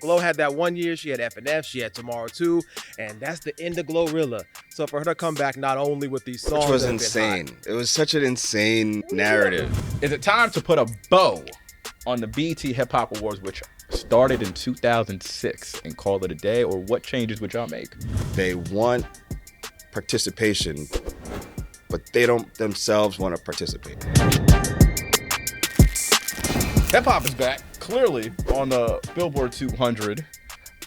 Glo had that one year. She had F&F. She had Tomorrow Too. And that's the end of GloRilla. So for her to come back not only with these songs... Which was insane. It was such an insane narrative. Is it time to put a bow on the BET Hip Hop Awards, which started in 2006, and call it a day? Or what changes would y'all make? They want participation, but they don't themselves want to participate. Hip hop is back, clearly, on the Billboard 200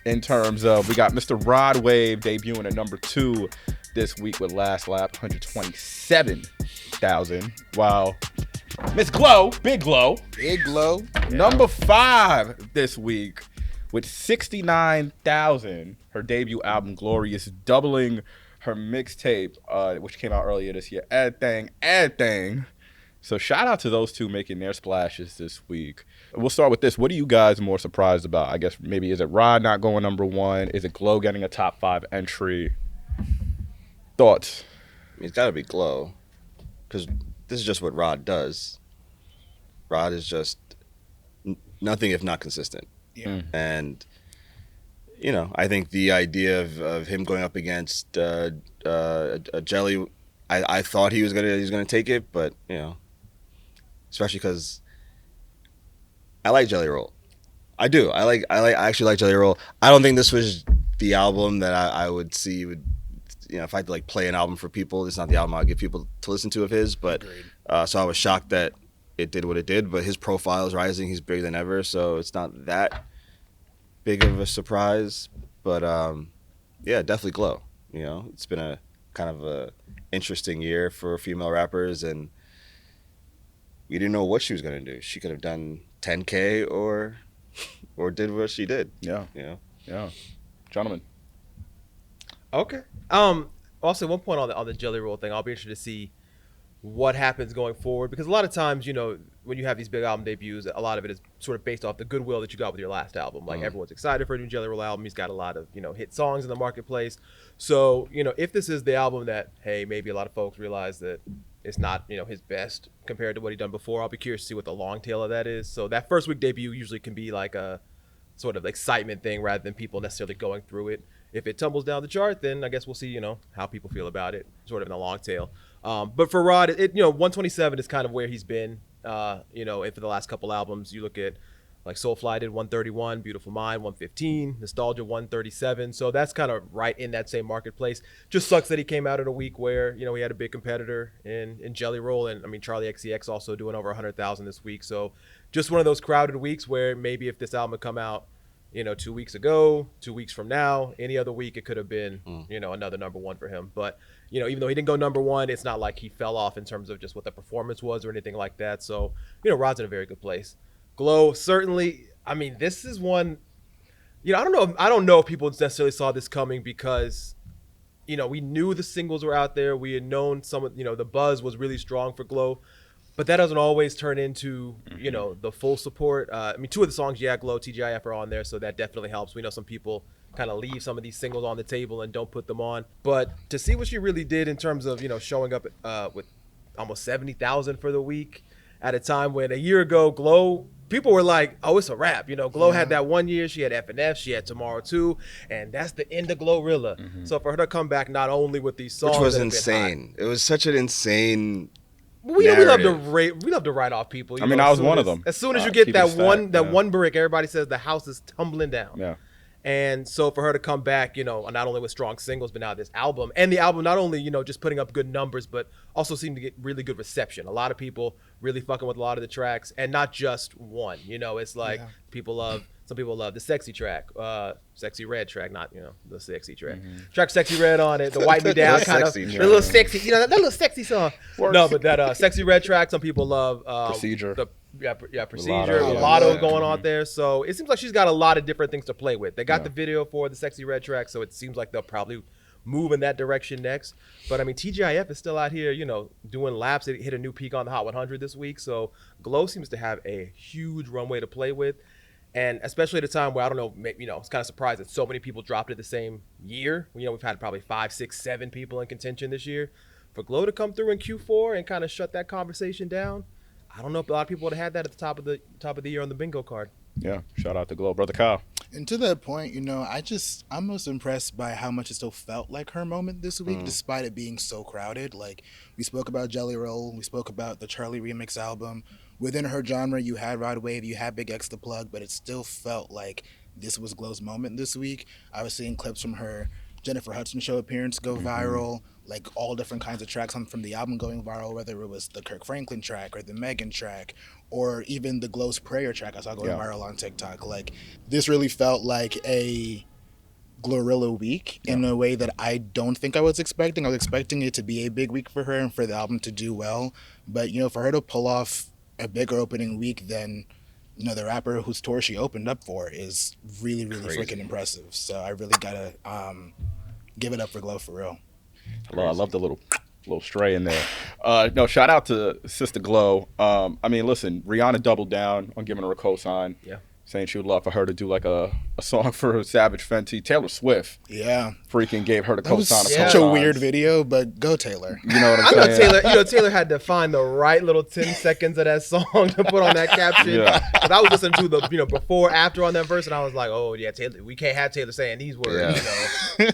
in terms of, we got Mr. Rod Wave debuting at number 2 this week with Last Lap, 127,000. While Miss Glo, Big Glo, number 5 this week with 69,000. Her debut album, Glorious, doubling her mixtape, which came out earlier this year. Everything. So shout out to those two making their splashes this week. We'll start with this. What are you guys more surprised about? I guess maybe is it Rod not going number 1? Is it Glo getting a top 5 entry? Thoughts? I mean, it's got to be Glo, because this is just what Rod does. Rod is just nothing if not consistent. Yeah. And, you know, I think the idea of him going up against a Jelly, I thought he was gonna take it, but, you know, especially because I like Jelly Roll. I do. I actually like Jelly Roll. I don't think this was the album that I would see would, you know, if I had to like play an album for people, it's not the album I'd get people to listen to of his. But so I was shocked that it did what it did. But his profile is rising. He's bigger than ever, so it's not that big of a surprise. But yeah, definitely Glo. You know, it's been a kind of a interesting year for female rappers, and we didn't know what she was gonna do. She could have done 10K or did what she did. Yeah. You know? Yeah. Gentlemen. Okay. Also, one point on the Jelly Roll thing, I'll be interested to see what happens going forward, because a lot of times, you know, when you have these big album debuts, a lot of it is sort of based off the goodwill that you got with your last album. Like everyone's excited for a new Jelly Roll album. He's got a lot of, you know, hit songs in the marketplace. So, you know, if this is the album that, hey, maybe a lot of folks realize that it's not, you know, his best compared to what he'd done before, I'll be curious to see what the long tail of that is. So that first week debut usually can be like a sort of excitement thing rather than people necessarily going through it. If it tumbles down the chart, then I guess we'll see, you know, how people feel about it, sort of in the long tail. But for Rod, you know, 127 is kind of where he's been, you know, and for the last couple albums. You look at like Soulfly did 131, Beautiful Mind 115, Nostalgia 137. So that's kind of right in that same marketplace. Just sucks that he came out in a week where, you know, he had a big competitor in Jelly Roll. And I mean, Charlie XCX also doing over 100,000 this week. So just one of those crowded weeks where maybe if this album had come out, you know, 2 weeks ago, 2 weeks from now, any other week, it could have been, you know, another number 1 for him. But, you know, even though he didn't go number 1, it's not like he fell off in terms of just what the performance was or anything like that. So, you know, Rod's in a very good place. Glo, certainly, I mean, this is one, you know, I don't know if people necessarily saw this coming, because, you know, we knew the singles were out there. We had known some of, you know, the buzz was really strong for Glo. But that doesn't always turn into, you know, the full support. I mean, 2 of the songs, yeah, Glo, TGIF are on there, so that definitely helps. We know some people kind of leave some of these singles on the table and don't put them on. But to see what she really did in terms of, you know, showing up with almost 70,000 for the week at a time when a year ago, Glo, people were like, oh, it's a wrap. You know, Glo had that one year. She had F&F. She had Tomorrow Too. And that's the end of GloRilla. So for her to come back not only with these songs. Which was insane. It was such an insane... We love to write off people. I mean, I was one of them. As soon as you get that one brick, everybody says the house is tumbling down. Yeah. And so for her to come back, you know, not only with strong singles, but now this album, and the album not only, you know, just putting up good numbers, but also seemed to get really good reception. A lot of people really fucking with a lot of the tracks, and not just one. You know, it's like some people love the sexy track, sexy red track, not, you know, the sexy track. Track Sexy Red on it, the Wipe Me Down kind of, the little sexy, you know, that little sexy song. No, but that Sexy Red track, some people love. Procedure. Procedure, a Lotto going on there. So it seems like she's got a lot of different things to play with. They got the video for the Sexy Red track, so it seems like they'll probably move in that direction next. But I mean, TGIF is still out here, you know, doing laps. It hit a new peak on the Hot 100 this week. So Glo seems to have a huge runway to play with. And especially at a time where, I don't know, you know, it's kind of surprised that so many people dropped it the same year. You know, we've had probably 5, 6, 7 people in contention this year. For Glo to come through in Q4 and kind of shut that conversation down, I don't know if a lot of people would have had that at the top of the year on the bingo card. Yeah, shout out to Glo. Brother Kyle. And to that point, I'm most impressed by how much it still felt like her moment this week, despite it being so crowded. Like, we spoke about Jelly Roll, we spoke about the Charlie remix album. Within her genre, you had Rod Wave, you had Big X The Plug, but it still felt like this was Glow's moment this week. I was seeing clips from her Jennifer Hudson show appearance go viral, like all different kinds of tracks from the album going viral, whether it was the Kirk Franklin track or the Megan track, or even the Glow's Prayer track I saw going viral on TikTok. Like, this really felt like a GloRilla week in a way that I don't think I was expecting. I was expecting it to be a big week for her and for the album to do well. But, for her to pull off a bigger opening week than the rapper whose tour she opened up for is really, really freaking impressive. So I really gotta give it up for Glow for real. I love the little stray in there. No, shout out to Sister Glow. Listen, Rihanna doubled down on giving her a cosign. Yeah. Saying she would love for her to do like a song for Savage Fenty. Taylor Swift. Yeah. Freaking gave her the That was cosign. such a weird video, but go Taylor. You know what I I'm saying? know Taylor had to find the right little 10 seconds of that song to put on that caption. Yeah. 'Cause I was listening to the before, after on that verse, and I was like, oh yeah, Taylor, we can't have Taylor saying these words.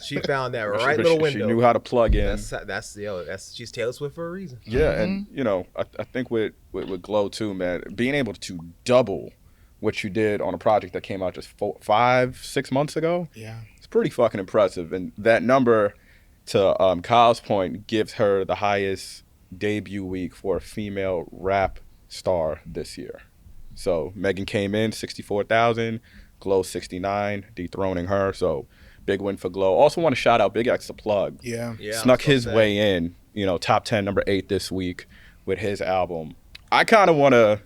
She found that right little window. She knew how to plug in. That's she's Taylor Swift for a reason. Yeah, and I think with Glow too, man, being able to double what you did on a project that came out just 5-6 months ago. Yeah. It's pretty fucking impressive. And that number, to Kyle's point, gives her the highest debut week for a female rap star this year. So Megan came in 64,000, Glow 69, dethroning her. So big win for Glow. Also want to shout out Big X The Plug. Yeah. Snuck his way in, top 10, number 8 this week with his album. I kind of want to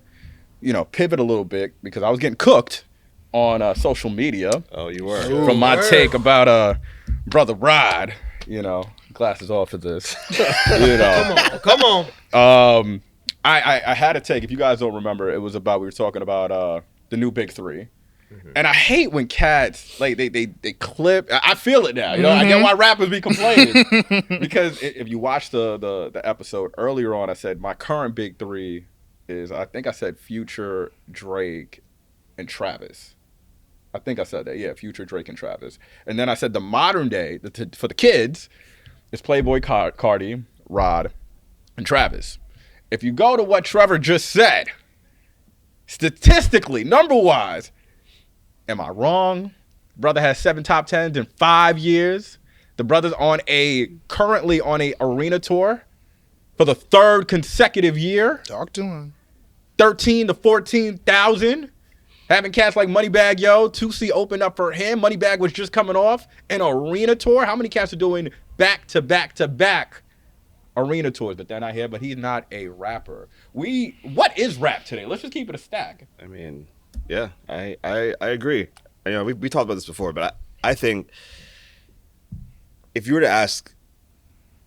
pivot a little bit because I was getting cooked on social media. Oh, you were. From my take about Brother Rod. Glasses off for this. Come on. I had a take. If you guys don't remember, it was we were talking about the new Big Three. And I hate when cats they clip. I feel it now. I get why rappers be complaining because if you watch the episode earlier on, I said my current Big Three is, I think I said Future, Drake, and Travis. I think I said that. Yeah, Future, Drake, and Travis. And then I said the modern day, for the kids, is Playboy Cardi, Rod, and Travis. If you go to what Trevor just said, statistically, number-wise, am I wrong? Brother has 7 top 10s in 5 years. The brother's currently on a arena tour for the 3rd consecutive year. Talk to him. 13 to 14,000. Having cats like Moneybagg Yo, 2C opened up for him. Moneybagg was just coming off an arena tour. How many cats are doing back-to-back-to-back arena tours? But they're not here, but he's not a rapper. What is rap today? Let's just keep it a stack. I mean, yeah, I agree. We talked about this before, but I think if you were to ask,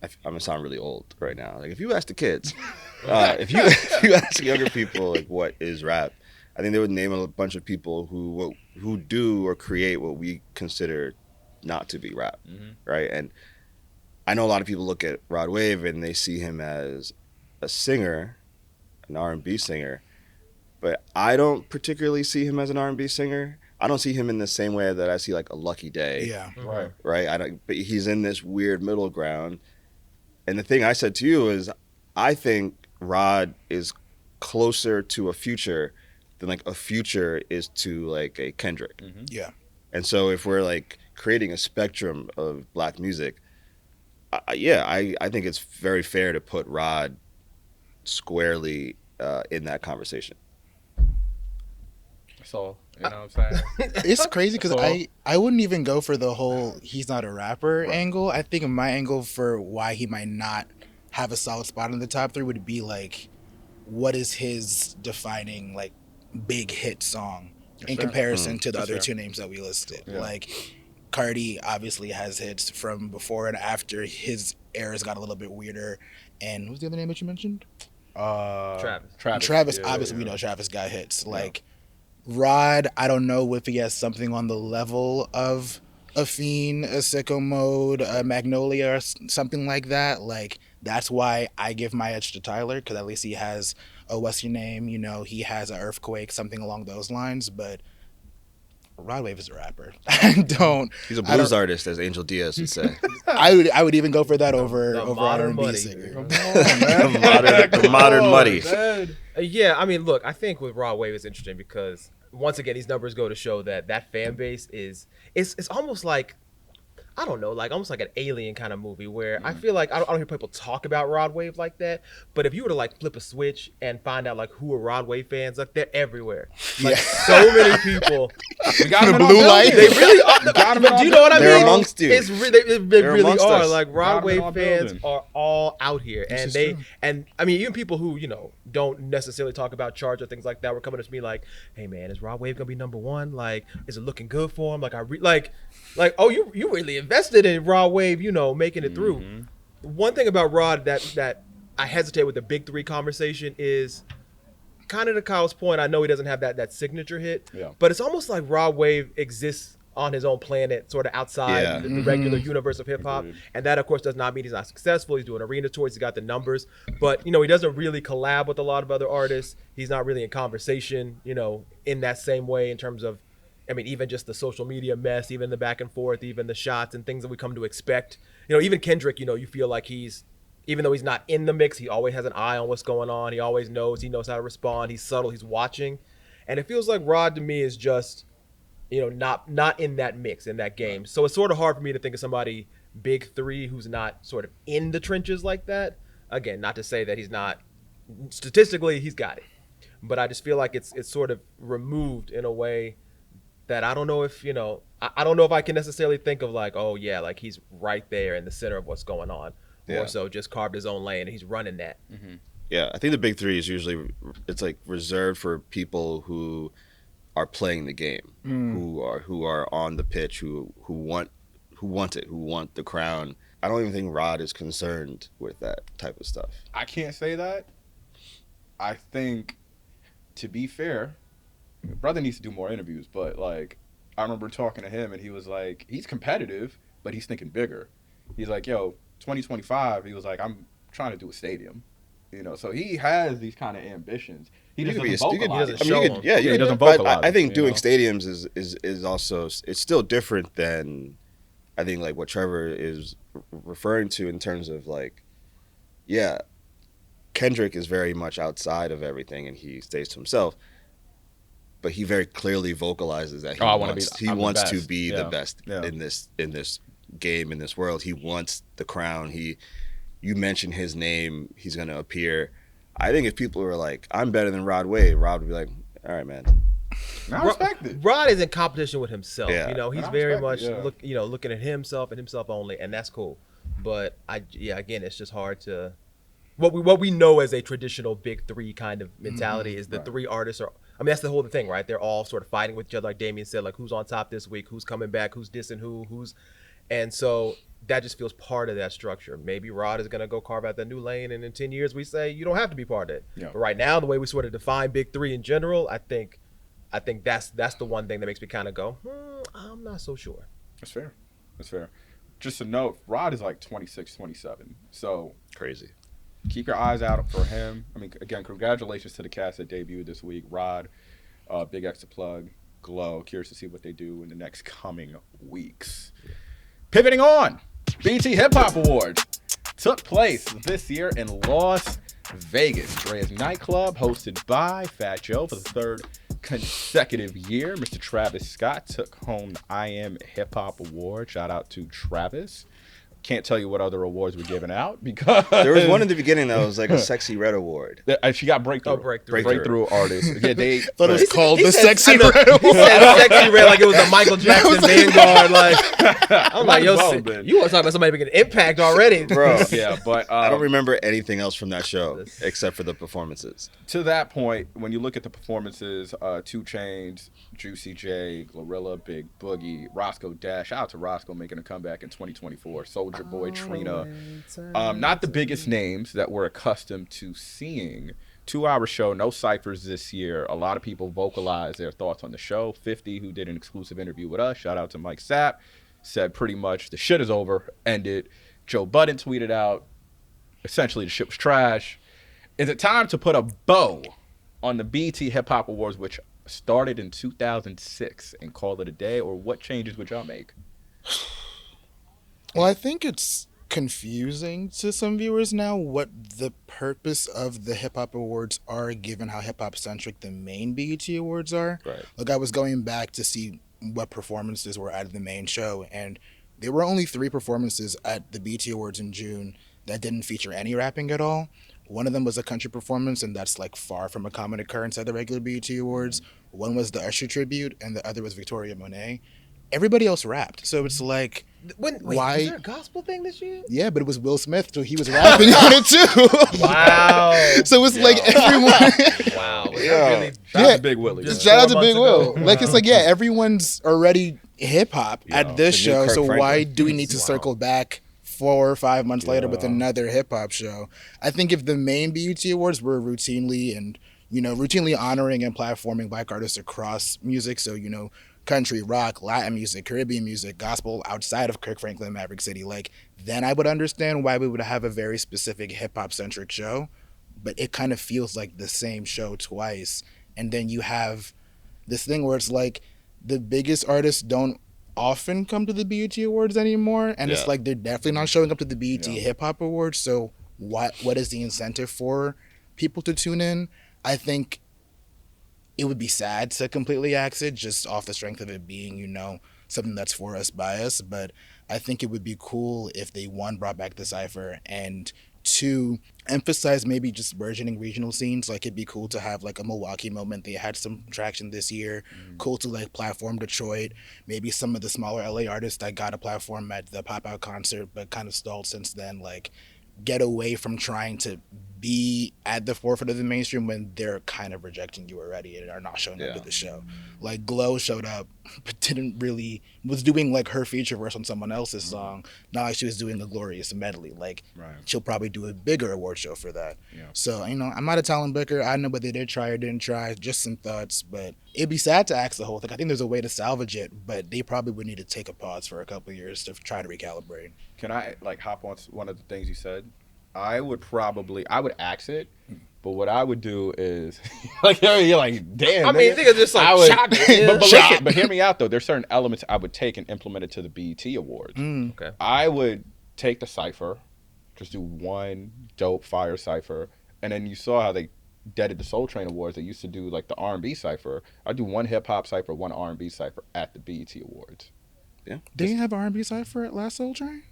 I'm gonna sound really old right now. Like if you ask the kids, if you ask younger people like what is rap, I think they would name a bunch of people who do or create what we consider not to be rap, right? And I know a lot of people look at Rod Wave and they see him as a singer, an R&B singer, but I don't particularly see him as an R&B singer. I don't see him in the same way that I see like a Lucky Day. Yeah. Right. But he's in this weird middle ground. And the thing I said to you is, I think Rod is closer to a Future than like a Future is to like a Kendrick. Yeah. And so if we're like creating a spectrum of black music, I think it's very fair to put Rod squarely in that conversation. So, you know what I'm saying? It's crazy because I wouldn't even go for the whole he's not a rapper angle. I think my angle for why he might not have a solid spot in the top 3 would be like, what is his defining like big hit song in comparison to the other 2 names that we listed? Yeah. Like Cardi obviously has hits from before and after his eras got a little bit weirder. And what's the other name that you mentioned? Travis. Obviously we know Travis got hits. Like Rod, I don't know if he has something on the level of a Fiend, a Sicko Mode, a Magnolia, or something like that. Like, that's why I give my edge to Tyler, because at least he has a What's Your Name, he has an Earthquake, something along those lines. But Rod Wave is a rapper. I don't. He's a blues artist, as Angel Diaz would say. I would even go for that over modern R&B Muddy. singer. The modern Muddy. Yeah, I mean, look, I think with Rod Wave it's interesting because once again these numbers go to show that fan base is it's almost like, I don't know, like almost like an Alien kind of movie where I feel like I don't hear people talk about Rod Wave like that, but if you were to like flip a switch and find out like who are Rod Wave fans, like they're everywhere. Like so many people. We got them in blue our light. building. They really are. Do you know what I mean? They're amongst you. It's they really amongst are. us. Like Rod Got 'em in Wave our fans building. are all out here, This and is they true. and I mean even people who don't necessarily talk about charts or things like that were coming to me like, hey man, is Rod Wave gonna be number one? Like, is it looking good for him? Like like oh you really invested in Rod Wave, making it through. One thing about Rod that I hesitate with the big three conversation is kind of to Kyle's point. I know he doesn't have that signature hit, but it's almost like Rod Wave exists on his own planet, sort of outside the regular universe of hip hop. And that, of course, does not mean he's not successful. He's doing arena tours. He's got the numbers, but he doesn't really collab with a lot of other artists. He's not really in conversation, in that same way in terms of, I mean, even just the social media mess, even the back and forth, even the shots and things that we come to expect. Even Kendrick, you feel like even though he's not in the mix, he always has an eye on what's going on. He always knows. He knows how to respond. He's subtle. He's watching. And it feels like Rod to me is just, not in that mix, in that game. So it's sort of hard for me to think of somebody big three who's not sort of in the trenches like that. Again, not to say that he's not, statistically, he's got it. But I just feel like it's sort of removed in a way that I don't know if, I don't know if I can necessarily think of like, oh yeah, like he's right there in the center of what's going on. More so just carved his own lane and he's running that. Yeah, I think the big three is usually, it's like reserved for people who are playing the game, who are on the pitch, who want it, who want the crown. I don't even think Rod is concerned with that type of stuff. I can't say that. I think, to be fair, brother needs to do more interviews, but like I remember talking to him and he was like, he's competitive, but he's thinking bigger. He's like, yo, 2025, he was like, I'm trying to do a stadium. So he has these kind of ambitions. He just doesn't vocalize. He doesn't vocalize. I think doing stadiums is also, it's still different than I think like what Trevor is referring to in terms of like, Kendrick is very much outside of everything and he stays to himself. But he very clearly vocalizes that he wants to be the best in this game, in this world. He wants the crown. You mention his name, he's gonna appear. I think if people were like, I'm better than Rod Wave, Rod would be like, all right, man. I respect it. Rod is in competition with himself. Yeah. He's very much looking at himself and himself only, and that's cool. But again, it's just hard to what we know as a traditional big three kind of mentality is the three artists are. I mean, that's the whole thing, right? They're all sort of fighting with each other, like Damien said, like who's on top this week, who's coming back, who's dissing who's, and so that just feels part of that structure. Maybe Rod is going to go carve out that new lane, and in 10 years we say you don't have to be part of it. Yeah. But right now, the way we sort of define big three in general, I think that's the one thing that makes me kind of go, I'm not so sure. That's fair. Just a note, Rod is like 26, 27. So crazy. Keep your eyes out for him. I mean, again, congratulations to the cast that debuted this week. Rod, Big X to plug, Glow. Curious to see what they do in the next coming weeks. Pivoting on, BT Hip Hop Awards took place this year in Las Vegas. Dre's nightclub, hosted by Fat Joe for the third consecutive year. Mr. Travis Scott took home the I Am Hip Hop Award. Shout out to Travis. Can't tell you what other awards were given out because there was one in the beginning that was like a Sexy Red Award. She got Breakthrough. Breakthrough artist. Yeah, they thought it was called the Sexy Red Award. He said Sexy Red like it was a Michael Jackson Vanguard. Like I'm like, yo, you want to talk about somebody making an impact already, bro? Yeah, but I don't remember anything else from that show except for the performances. To that point, when you look at the performances, 2 Chainz, Juicy J, GloRilla, Big Boogie, Roscoe Dash. Shout out to Roscoe making a comeback in 2024. Soulja Boy, Trina. Not the biggest names that we're accustomed to seeing. 2-hour show, no ciphers this year. A lot of people vocalized their thoughts on the show. 50, who did an exclusive interview with us, shout out to Mike Sapp, said pretty much the shit is over, ended. Joe Budden tweeted out, essentially the shit was trash. Is it time to put a bow on the BT Hip Hop Awards, which started in 2006 and call it a day, or what changes would y'all make? Well, I think it's confusing to some viewers now what the purpose of the hip hop awards are, given how hip hop centric the main BET awards are. Right. Like, I was going back to see what performances were at the main show, and there were only 3 performances at the BET awards in June that didn't feature any rapping at all. One of them was a country performance, and that's like far from a common occurrence at the regular BET awards. One was the Usher tribute, and the other was Victoria Monet. Everybody else rapped, so it's like, Wait, why? was there a gospel thing this year? Yeah, but it was Will Smith, so he was rapping on it too. Wow. So it's like everyone. Wow. Was Yeah. that really Shout out Yeah. to Big Willie. Just Shout out to 4 Big months Will. ago. Like, it's like, yeah, everyone's already hip hop Yeah, at this the new show, Kirk so why Franklin. do we need to Wow. circle back 4 or 5 months later with Yeah. another hip hop show? I think if the main BET awards were routinely honoring and platforming Black artists across music, so country, rock, Latin music, Caribbean music, gospel outside of Kirk Franklin, Maverick City, like, then I would understand why we would have a very specific hip hop centric show. But it kind of feels like the same show twice. And then you have this thing where it's like the biggest artists don't often come to the BET Awards anymore. And it's Yeah. like they're definitely not showing up to the BET Yeah. Hip Hop Awards. So what is the incentive for people to tune in? I think it would be sad to completely axe it just off the strength of it being, something that's for us by us. But I think it would be cool if they, 1, brought back the Cypher, and 2, emphasize maybe just burgeoning regional scenes. Like, it'd be cool to have like a Milwaukee moment. They had some traction this year. Cool to like platform Detroit. Maybe some of the smaller LA artists that got a platform at the Pop Out concert but kind of stalled since then. Like, get away from trying to be at the forefront of the mainstream when they're kind of rejecting you already and are not showing up Yeah. to the show. Like, Glow showed up but was doing like her feature verse on someone else's song, not like she was doing a Glorious medley. Like, Right. she'll probably do a bigger award show for that. Yeah. So, I'm not a talent booker. I know whether they did try or didn't try, just some thoughts. But it'd be sad to axe the whole thing. I think there's a way to salvage it, but they probably would need to take a pause for a couple of years to try to recalibrate. Can I like hop on one of the things you said? I would axe it, but what I would do is like you're like, damn. I mean, nigga. think of just like I would, shock it. but hear me out though. There's certain elements I would take and implement it to the BET Awards. Okay. I would take the cipher, just do one dope fire cipher, and then you saw how they did the Soul Train Awards. They used to do like the R&B cipher. I do one hip hop cipher, one R&B cipher at the BET Awards. Yeah. They didn't have R&B Cypher at last Soul Train?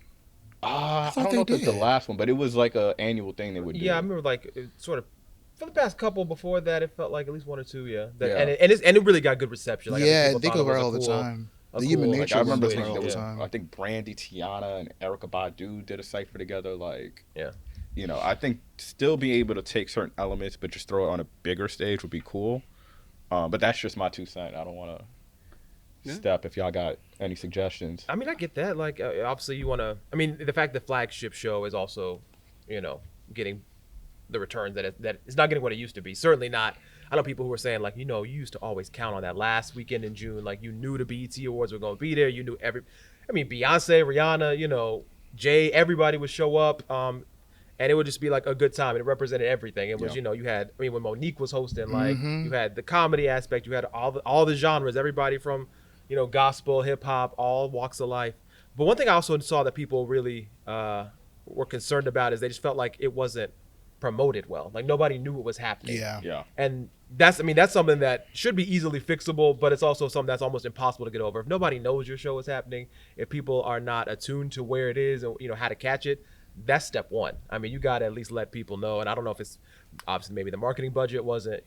I thought don't they know if it's the did. last one, but it was like a annual thing they would do. Yeah, I remember like it sort of for the past couple before that, it felt like at least 1 or 2. Yeah. Yeah. And it really got good reception. Like, I think Yeah, people they thought go it was viral a all the cool- time. a The Human cool, like, Nature I was remember viral thinking all the that time. I think Brandy, Tiana, and Erykah Badu did a cipher together. Like, Yeah. I think still being able to take certain elements, but just throw it on a bigger stage would be cool. But that's just my 2 cents. I don't want to step if y'all got any suggestions. I mean, I get that. Like, obviously, you want to. I mean, the fact the flagship show is also, getting the returns that it's not getting what it used to be. Certainly not. I know people who are saying like, you used to always count on that last weekend in June. Like, you knew the BET Awards were going to be there. You knew Beyonce, Rihanna, Jay, everybody would show up. And it would just be like a good time. It represented everything. It was, you had, when Monique was hosting, like you had the comedy aspect, you had all the genres, everybody from, gospel, hip hop, all walks of life. But one thing I also saw that people really were concerned about is they just felt like it wasn't promoted well. Like, nobody knew what was happening. Yeah. And that's something that should be easily fixable, but it's also something that's almost impossible to get over. If nobody knows your show is happening, if people are not attuned to where it is and how to catch it, that's step one. I mean, you got to at least let people know. And I don't know if it's obviously maybe the marketing budget wasn't,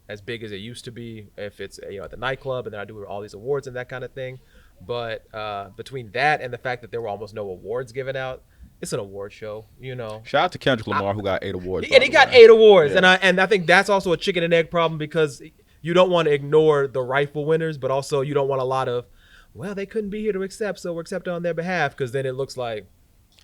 as big as it used to be, if it's, at the nightclub and then I do all these awards and that kind of thing. But between that and the fact that there were almost no awards given out, it's an award show, Shout out to Kendrick Lamar, who got 8 awards. And he got 8 awards. Yeah. And I think that's also a chicken and egg problem because you don't want to ignore the rightful winners, but also you don't want a lot of, well, they couldn't be here to accept, so we're accepting on their behalf, because then it looks like,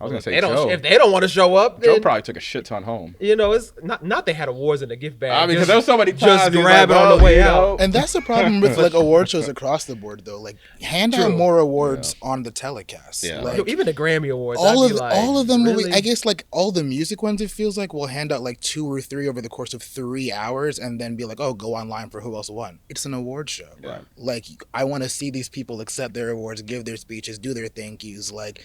I was gonna say They don't, Joe. if they don't want to show up, Joe then, probably took a shit ton home. it's not they had awards in the gift bag. I mean, because there was so many times just he was grab like, it on well, the way you out. know. And that's the problem with like award shows across the board, though. Like, hand out True. more awards on the telecast. Yeah. Like, Yo, even the Grammy Awards, all I'd of be like, all of them will be, really? I guess, like all the music ones, it feels like we'll hand out like 2 or 3 over the course of 3 hours and then be like, oh, go online for who else won. It's an award show. Right. Like, I want to see these people accept their awards, give their speeches, do their thank yous. Like,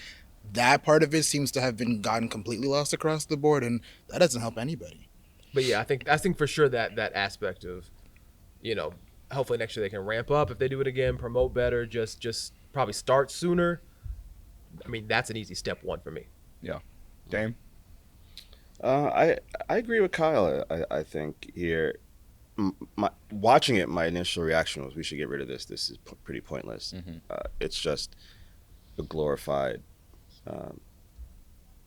that part of it seems to have been gotten completely lost across the board, and that doesn't help anybody. But yeah, I think for sure that aspect of, hopefully next year they can ramp up if they do it again, promote better, just probably start sooner. I mean, that's an easy step one for me. Yeah. Dame? I agree with Kyle. I think here, watching it, my initial reaction was we should get rid of this. This is pretty pointless. It's just a glorified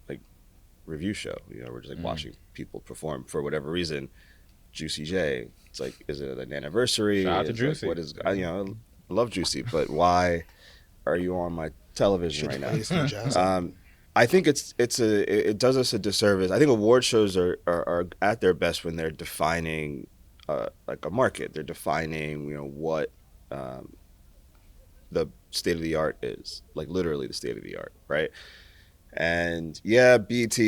like review show. We're just like watching people perform for whatever reason. Juicy J. It's like, is it an anniversary? Shout out to It's Juicy. Like, what is I love Juicy, but why are you on my television right now? I think it does us a disservice. I think award shows are at their best when they're defining like a market. They're defining what the state of the art is, like literally the state of the art, right? And yeah, BET,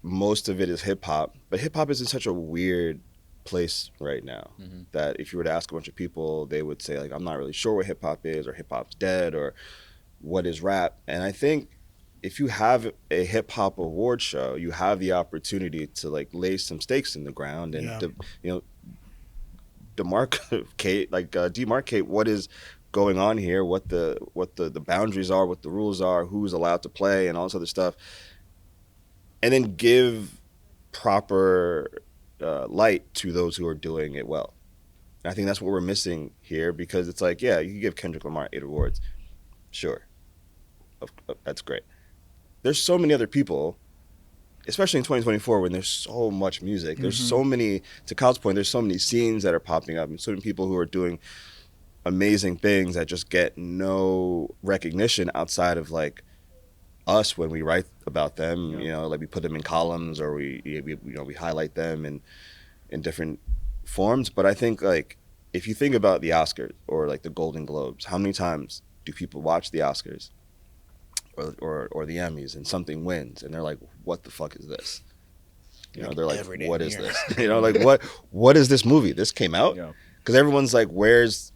most of it is hip hop, but hip hop is in such a weird place right now that if you were to ask a bunch of people, they would say like, I'm not really sure what hip hop is, or hip hop's dead, or what is rap. And I think if you have a hip hop award show, you have the opportunity to like lay some stakes in the ground and demarcate what is going on here, what the boundaries are, what the rules are, who's allowed to play, and all this other stuff, and then give proper light to those who are doing it well. And I think that's what we're missing here, because it's like, yeah, you can give Kendrick Lamar 8 awards, sure, that's great. There's so many other people, especially in 2024 when there's so much music. There's so many, to Kyle's point, there's so many scenes that are popping up and so many people who are doing amazing things that just get no recognition outside of like us when we write about them. Like we put them in columns, or we highlight them in different forms. But I think like if you think about the Oscars or like the Golden Globes, how many times do people watch the Oscars or the Emmys and something wins and they're like, what the fuck is this? They're like, what is this? Like what is this movie? This came out? Because everyone's like, where's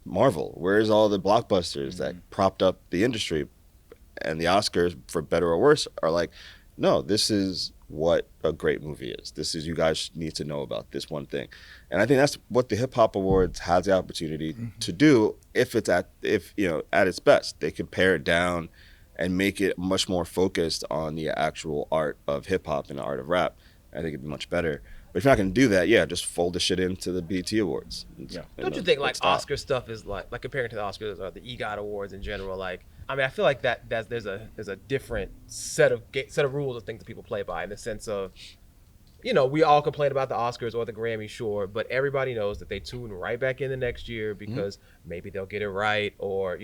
Marvel? Where's all the blockbusters that propped up the industry? And the Oscars, for better or worse, are like, no, this is what a great movie is. This is, you guys need to know about this one thing. And I think that's what the Hip Hop Awards has the opportunity to do if at its best. They can pare it down and make it much more focused on the actual art of hip hop and the art of rap. I think it'd be much better. But if you're not going to do that, just fold the shit into the BET Awards. Don't you think like Oscar stuff is like comparing to the Oscars or the EGOT Awards in general? Like, I mean, I feel like there's a different set of rules of things that people play by, in the sense of, we all complain about the Oscars or the Grammys, sure, but everybody knows that they tune right back in the next year because maybe they'll get it right, or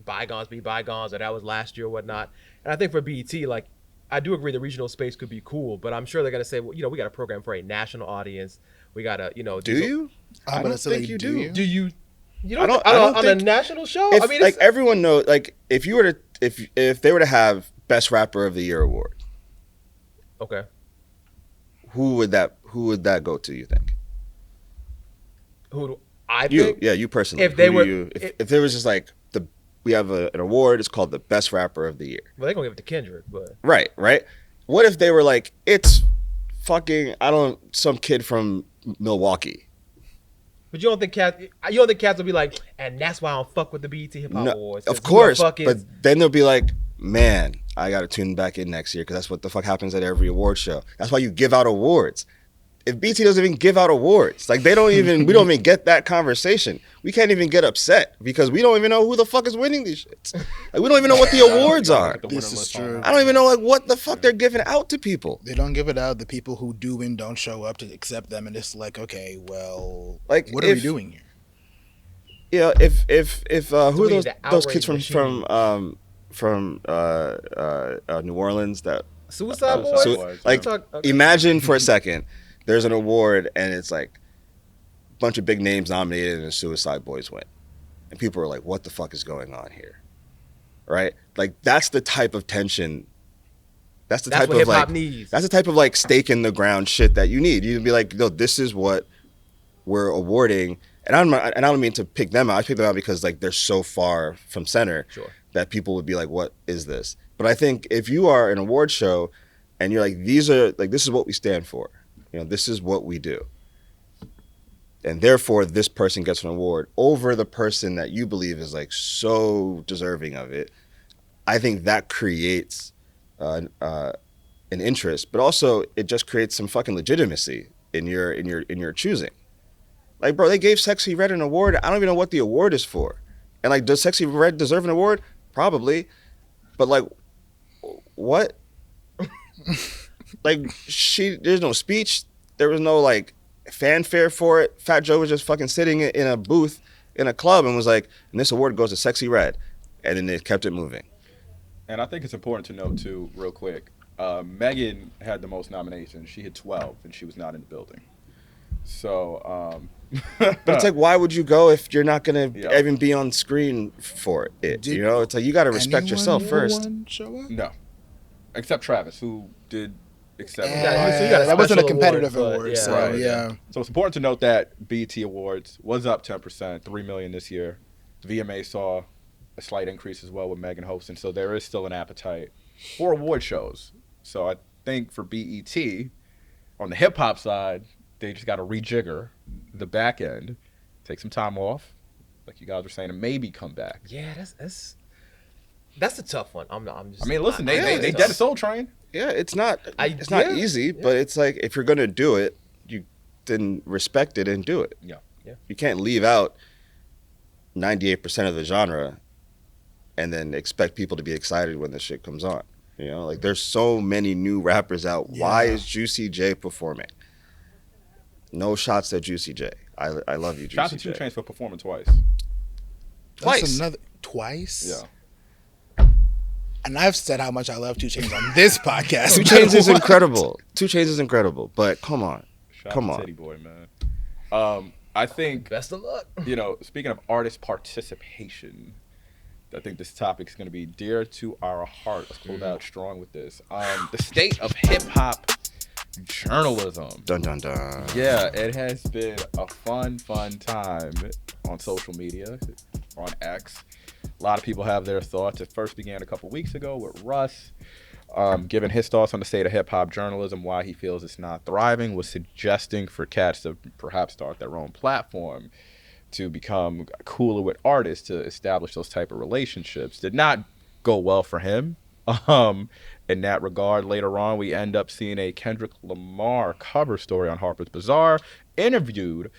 bygones be bygones, or that was last year or whatnot. And I think for BET, like, I do agree the regional space could be cool, but I'm sure they're gonna say, well, we got a program for a national audience. We gotta, do you? I don't think you do. Do you? You I don't don't on think, a national show? If, I mean, like everyone knows, like if you were to, if they were to have Best Rapper of the Year award, okay, who would that go to? You think? Who do I you? think? Yeah, you personally. If they were, if there was just like we have an award, it's called the Best Rapper of the Year. Well, they're gonna give it to Kendrick, but right. What if they were like, it's fucking some kid from Milwaukee? But you don't think cats will be like, and that's why I don't fuck with the BET Hip Hop Awards. Of course, but then they'll be like, man, I got to tune back in next year because that's what the fuck happens at every award show. That's why you give out awards. If BT doesn't even give out awards, like we don't even get that conversation. We can't even get upset because we don't even know who the fuck is winning these shits. Like we don't even know what the awards are. This is true. I don't even know like what the fuck they're giving out to people. They don't give it out. The people who do win don't show up to accept them, and it's like, okay, well, like what are we doing here? Yeah, if who are those kids from New Orleans that Suicide Suicide Boys. Boys, like yeah. Okay. imagine for a second there's an award and it's like a bunch of big names nominated and the Suicide Boys win, and people are like, what the fuck is going on here, right? Like that's the type of tension. That's the That's type what of hip hop like needs. that's the type of like stake in the ground shit that you need. You'd be like, no, this is what we're awarding, and I don't mean to pick them out. I pick them out because like they're so far from center Sure. that people would be like, what is this? But I think if you are an award show and you're like, this is what we stand for, this is what we do, and therefore this person gets an award over the person that you believe is like so deserving of it, I think that creates an interest, but also it just creates some fucking legitimacy in your choosing. Like, bro, they gave Sexy Red an award. I don't even know what the award is for. And like, does Sexy Red deserve an award? Probably. But like, what? Like, there's no speech. There was no like fanfare for it. Fat Joe was just fucking sitting in a booth in a club and was like, and this award goes to Sexy Red. And then they kept it moving. And I think it's important to note too, real quick, Megan had the most nominations. She had 12 and she was not in the building. So, But it's like, why would you go if you're not gonna Yeah. even be on screen for it? Did It's like you got to respect yourself first. Anyone show up? no, except Travis, who did accept. Yeah, so you got a that wasn't a special competitive award, but award, yeah. so Right. yeah. So it's important to note that BET Awards was up 10%, $3 million this year. The VMA saw a slight increase as well with Megan hosting, so there is still an appetite for award shows. So I think for BET, on the hip hop side, they just got to rejigger the back end, take some time off, like you guys were saying, and maybe come back. Yeah, that's a tough one. I'm just. I mean, listen, Yeah, they it's dead a Soul Train. Yeah, it's not Yeah, easy, but it's like if you're gonna do it, you then respect it and do it. Yeah. Yeah. You can't leave out 98% of the genre and then expect people to be excited when the shit comes on. Like there's so many new rappers out. Yeah. Why is Juicy J performing? No shots at Juicy J. I love you, Shout out Juicy to 2 J. Chainz for performing twice. Twice. Twice? Yeah. And I've said how much I love 2 Chainz on this podcast. 2 Chainz is incredible. 2 Chainz is incredible, but come on. Shout Come out on. to Titty Boy, man. I think, Best of luck. speaking of artist participation, I think this topic is going to be dear to our heart. Let's close out strong with this. The state of hip hop journalism. Dun dun dun. Yeah, it has been a fun time on social media, on X. A lot of people have their thoughts. It first began a couple weeks ago with Russ, giving his thoughts on the state of hip hop journalism, why he feels it's not thriving, was suggesting for cats to perhaps start their own platform to become cooler with artists, to establish those type of relationships. Did not go well for him. In that regard, later on, we end up seeing a Kendrick Lamar cover story on Harper's Bazaar, interviewed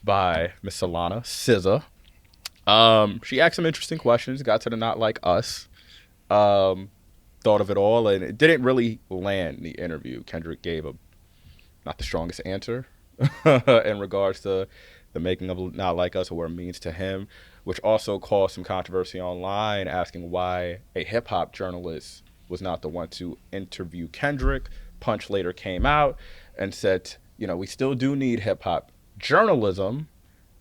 by Miss Solana SZA. She asked some interesting questions, got to the not like us, thought of it all, and it didn't really land the interview. Kendrick gave not the strongest answer in regards to the making of Not Like Us or what it means to him, which also caused some controversy online, asking why a hip-hop journalist was not the one to interview Kendrick. Punch later came out and said, we still do need hip-hop journalism,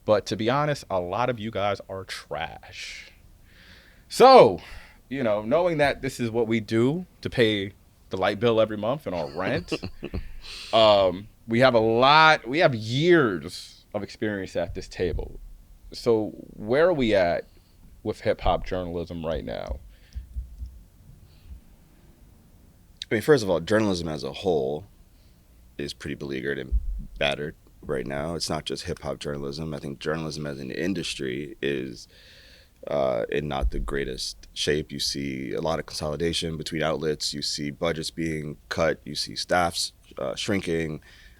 but to be honest, a lot of you guys are trash. So, knowing that this is what we do to pay the light bill every month and our rent, we have years of experience at this table. So where are we at with hip-hop journalism right now? I mean, first of all, journalism as a whole is pretty beleaguered and battered right now. It's not just hip-hop journalism. I think journalism as an industry is in not the greatest shape. You see a lot of consolidation between outlets. You see budgets being cut. You see staffs shrinking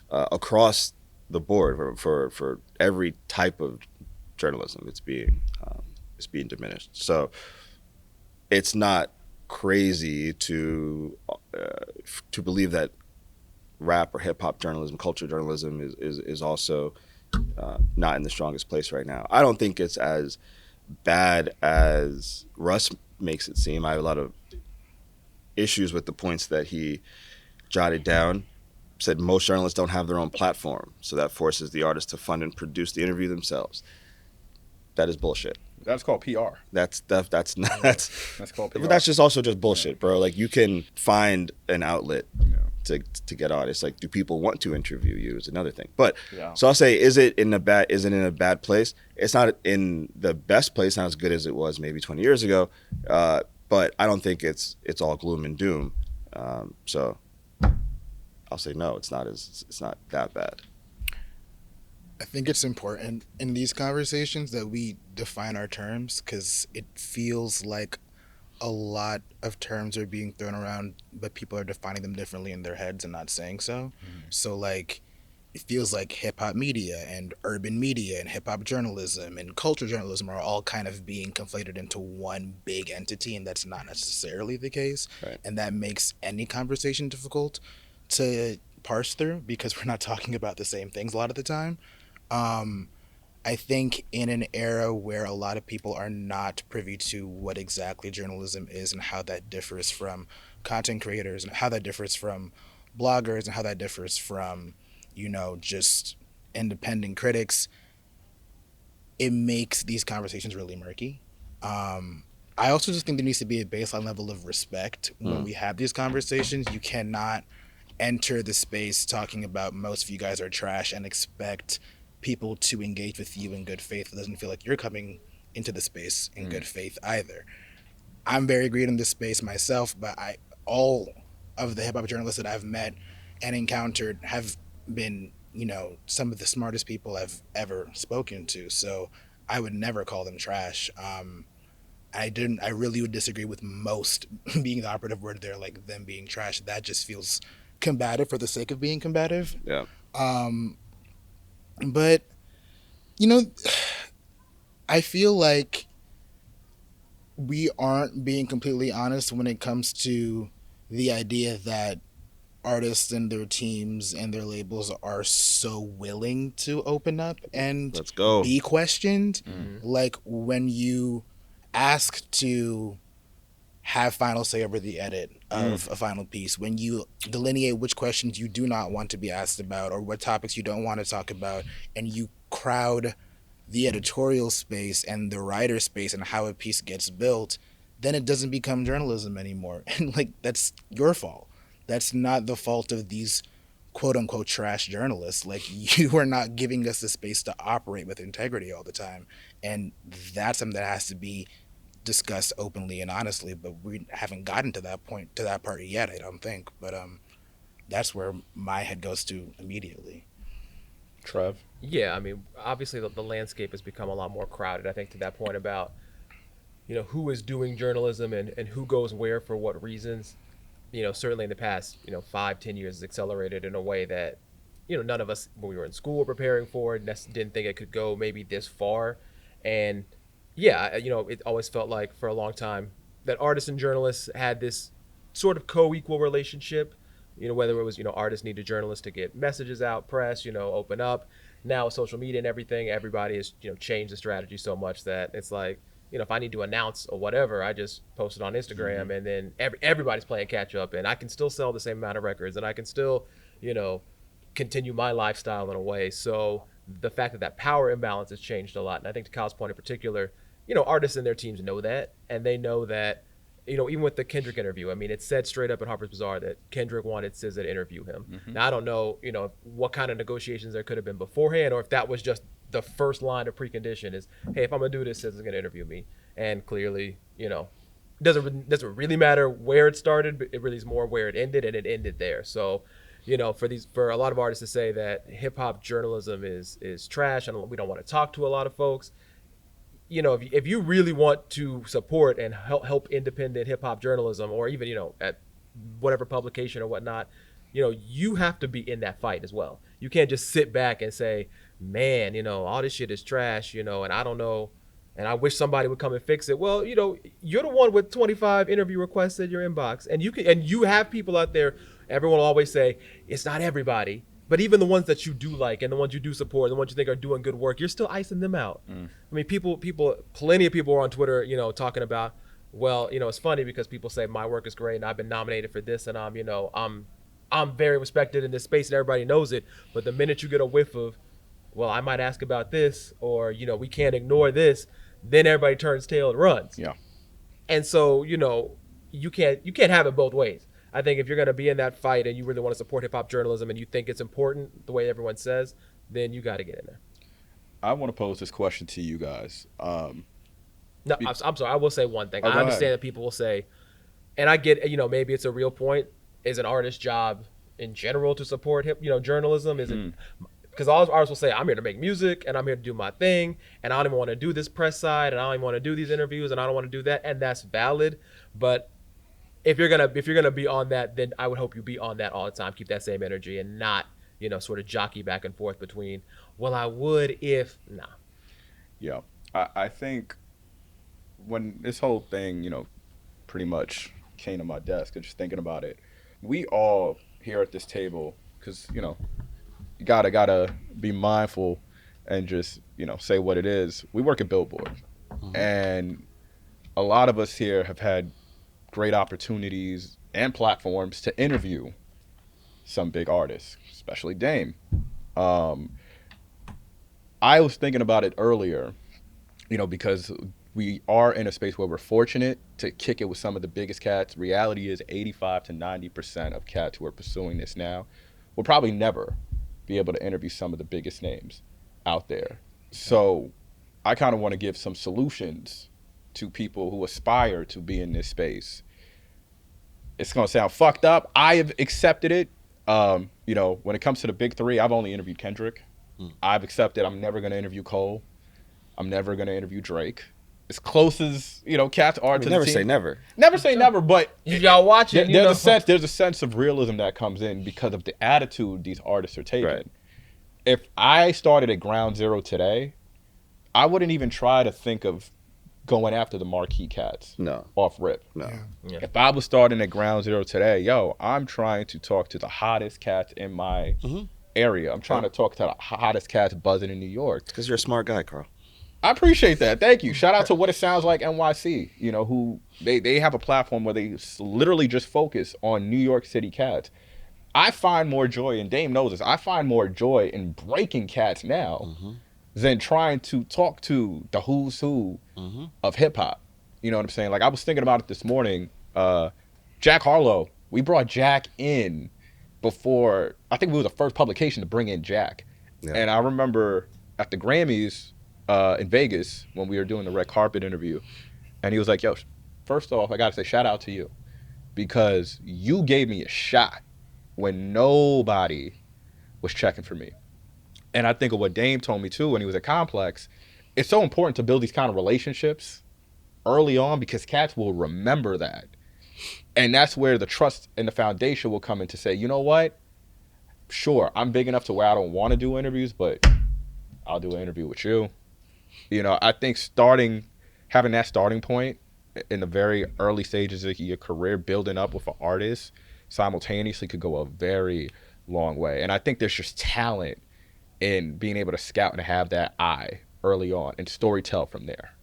across the board for every type of journalism. It's being diminished. So it's not crazy to believe that rap or hip hop journalism, culture journalism is also not in the strongest place right now. I don't think it's as bad as Russ makes it seem. I have a lot of issues with the points that he jotted down. Said most journalists don't have their own platform, so that forces the artist to fund and produce the interview themselves. That is bullshit. That's called PR. That's not that's called PR. But that's just also just bullshit, bro. Like, you can find an outlet to get artists. Like, do people want to interview you is another thing. But so I'll say, is it in a bad place? It's not in the best place, not as good as it was maybe 20 years ago. But I don't think it's all gloom and doom. So I'll say no, it's not that bad. I think it's important in these conversations that we define our terms, because it feels like a lot of terms are being thrown around, but people are defining them differently in their heads and not saying so. So, like, it feels like hip-hop media and urban media and hip-hop journalism and culture journalism are all kind of being conflated into one big entity, and that's not necessarily the case. Right. And that makes any conversation difficult to parse through, because we're not talking about the same things a lot of the time. I think in an era where a lot of people are not privy to what exactly journalism is and how that differs from content creators and how that differs from bloggers and how that differs from, just independent critics, it makes these conversations really murky. I also just think there needs to be a baseline level of respect when we have these conversations. You cannot enter the space talking about most of you guys are trash and expect people to engage with you in good faith. It doesn't feel like you're coming into the space in good faith either. I'm very green in this space myself, but all of the hip-hop journalists that I've met and encountered have been, some of the smartest people I've ever spoken to. So I would never call them trash. I really would disagree with most being the operative word there, like them being trash. That just feels combative for the sake of being combative. Yeah. But, I feel like we aren't being completely honest when it comes to the idea that artists and their teams and their labels are so willing to open up and Let's go. be questioned. Like, when you ask to have final say over the edit of a final piece, when you delineate which questions you do not want to be asked about or what topics you don't want to talk about, and you crowd the editorial space and the writer space and how a piece gets built, then it doesn't become journalism anymore. And, like, that's your fault. That's not the fault of these quote unquote trash journalists. Like, you are not giving us the space to operate with integrity all the time. And that's something that has to be discussed openly and honestly, but we haven't gotten to that part yet, I don't think. But that's where my head goes to immediately. Trev? Yeah, I mean, obviously the landscape has become a lot more crowded. I think to that point about, who is doing journalism and who goes where for what reasons, certainly in the past, 5-10 years has accelerated in a way that, none of us when we were in school were preparing for it, didn't think it could go maybe this far. And yeah, it always felt like for a long time that artists and journalists had this sort of co-equal relationship, whether it was, artists needed journalists to get messages out, press, open up. Now with social media and everything, everybody has, changed the strategy so much that it's like, if I need to announce or whatever, I just post it on Instagram and then everybody's playing catch up, and I can still sell the same amount of records and I can still, continue my lifestyle in a way. So the fact that power imbalance has changed a lot. And I think to Kyle's point in particular, artists and their teams know that, and they know that, even with the Kendrick interview, I mean, it said straight up in Harper's Bazaar that Kendrick wanted SZA to interview him. Now, I don't know, what kind of negotiations there could have been beforehand, or if that was just the first line of precondition is, hey, if I'm gonna do this, SZA's gonna interview me. And clearly, doesn't really matter where it started, but it really is more where it ended, and it ended there. So, for a lot of artists to say that hip hop journalism is trash and we don't want to talk to a lot of folks, if you really want to support and help independent hip hop journalism, or even, at whatever publication or whatnot, you have to be in that fight as well. You can't just sit back and say, man, all this shit is trash, and I don't know, and I wish somebody would come and fix it. Well, you're the one with 25 interview requests in your inbox, and you have people out there. Everyone will always say it's not everybody. But even the ones that you do like and the ones you do support, the ones you think are doing good work, you're still icing them out. I mean, plenty of people are on Twitter, talking about, well, it's funny because people say my work is great and I've been nominated for this and I'm very respected in this space and everybody knows it. But the minute you get a whiff of, well, I might ask about this, or we can't ignore this, then everybody turns tail and runs. Yeah. And so, you can't have it both ways. I think if you're going to be in that fight and you really want to support hip hop journalism and you think it's important the way everyone says, then you got to get in there. I want to pose this question to you guys. No, I'm sorry. I will say one thing. Oh, I understand that people will say, and I get, maybe it's a real point. Is an artist's job in general to support journalism? Is it? Because all artists will say, I'm here to make music and I'm here to do my thing, and I don't even want to do this press side, and I don't even want to do these interviews, and I don't want to do that, and that's valid. But if you're gonna be on that, then I would hope you be on that all the time. Keep that same energy and not sort of jockey back and forth between, well, I would if nah. Yeah, I think when this whole thing pretty much came to my desk and just thinking about it, we all here at this table, because you gotta be mindful and just say what it is. We work at Billboard, and a lot of us here have had great opportunities and platforms to interview some big artists, especially Dame. I was thinking about it earlier, because we are in a space where we're fortunate to kick it with some of the biggest cats. Reality is 85 to 90% of cats who are pursuing this now will probably never be able to interview some of the biggest names out there. So I kind of want to give some solutions to people who aspire to be in this space. It's going to sound fucked up. I have accepted it. When it comes to the big three, I've only interviewed Kendrick. I've accepted I'm never going to interview Cole. I'm never going to interview Drake. As close as, cats are to the never team. say never. Never say never, but if y'all watching, there's a sense of realism that comes in because of the attitude these artists are taking. Right. If I started at ground zero today, I wouldn't even try to think of going after the marquee cats. No. Off rip. No. Yeah. If I was starting at ground zero today, I'm trying to talk to the hottest cats in my area. I'm trying to talk to the hottest cats buzzing in New York. Because you're a smart guy, Carl. I appreciate that. Thank you. Shout out to What It Sounds Like NYC, who they have a platform where they literally just focus on New York City cats. I find more joy, and Dame knows this, I find more joy in breaking cats now than trying to talk to the who's who of hip hop. You know what I'm saying? Like, I was thinking about it this morning. Jack Harlow, we brought Jack in before, I think we were the first publication to bring in Jack. Yeah. And I remember at the Grammys, in Vegas when we were doing the red carpet interview, and he was like, yo, first off, I gotta say shout out to you because you gave me a shot when nobody was checking for me. And I think of what Dame told me too when he was at Complex, it's so important to build these kind of relationships early on because cats will remember that. And that's where the trust and the foundation will come in to say, you know what, sure, I'm big enough to where I don't want to do interviews, but I'll do an interview with you. I think having that starting point in the very early stages of your career, building up with an artist simultaneously could go a very long way. And I think there's just talent in being able to scout and have that eye early on and storytell from there.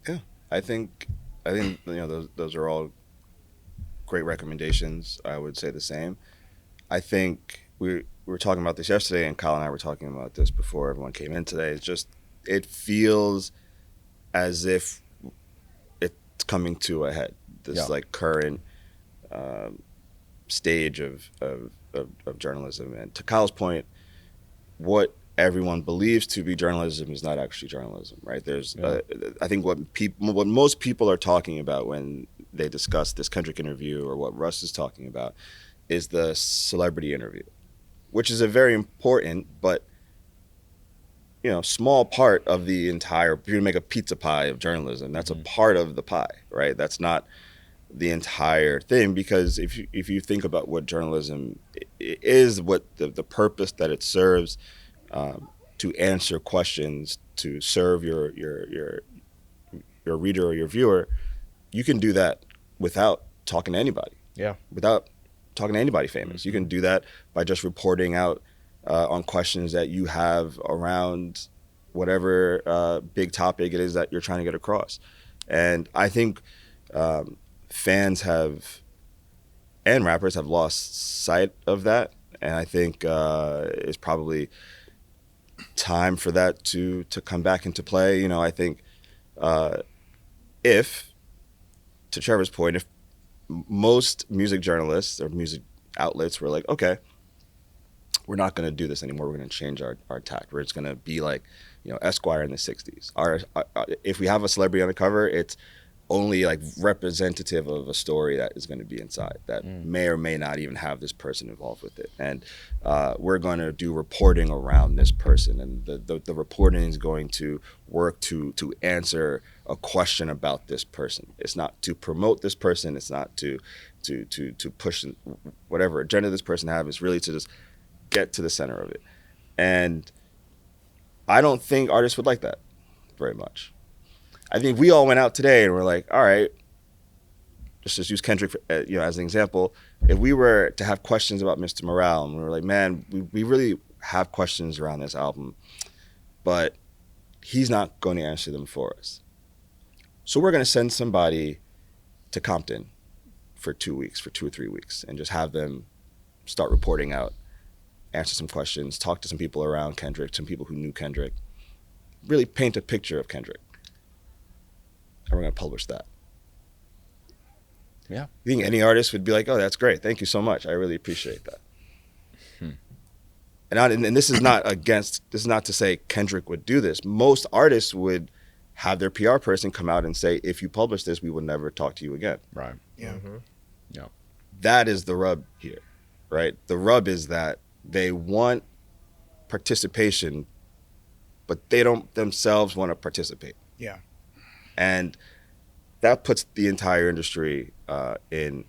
Yeah, I think those are all great recommendations. I would say the same. I think we were talking about this yesterday, and Kyle and I were talking about this before everyone came in today. It's just, it feels as if it's coming to a head. This current stage of journalism. And to Kyle's point, what everyone believes to be journalism is not actually journalism, right? There's, I think what most people are talking about when they discuss this Kendrick interview or what Russ is talking about is the celebrity interview, which is a very important but small part of the entire. If you make a pizza pie of journalism, that's a part of the pie, right? That's not the entire thing, because if you think about what journalism is, what the purpose that it serves, to answer questions, to serve your reader or your viewer, you can do that without talking to anybody. Yeah. Without talking to anybody famous. You can do that by just reporting out on questions that you have around whatever big topic it is that you're trying to get across. And I think fans and rappers have lost sight of that, and I think it's probably time for that to come back into play. You know, I think if, to Trevor's point, if most music journalists or music outlets were like, okay, we're not going to do this anymore, we're going to change our tact. We're just going to be like, you know, Esquire in the 60s. If we have a celebrity on the cover, it's only like representative of a story that is going to be inside that may or may not even have this person involved with it. And we're going to do reporting around this person, and the reporting is going to work to answer a question about this person. It's not to promote this person. It's not to push whatever agenda this person has. It's really to just get to the center of it. And I don't think artists would like that very much. I think we all went out today and we're like, all right, let's just use Kendrick for, as an example. If we were to have questions about Mr. Morale, and we were like, man, we really have questions around this album, but he's not going to answer them for us. So we're going to send somebody to Compton for 2 weeks, for 2 or 3 weeks, and just have them start reporting out, answer some questions, talk to some people around Kendrick, some people who knew Kendrick, really paint a picture of Kendrick. And we're going to publish that. Yeah. You think any artist would be like, oh, that's great. Thank you so much. I really appreciate that. And this is not to say Kendrick would do this. Most artists would have their PR person come out and say, if you publish this, we will never talk to you again. Right. Yeah. Mm-hmm. Yeah. That is the rub here, right? The rub is that they want participation, but they don't themselves want to participate. Yeah. And that puts the entire industry in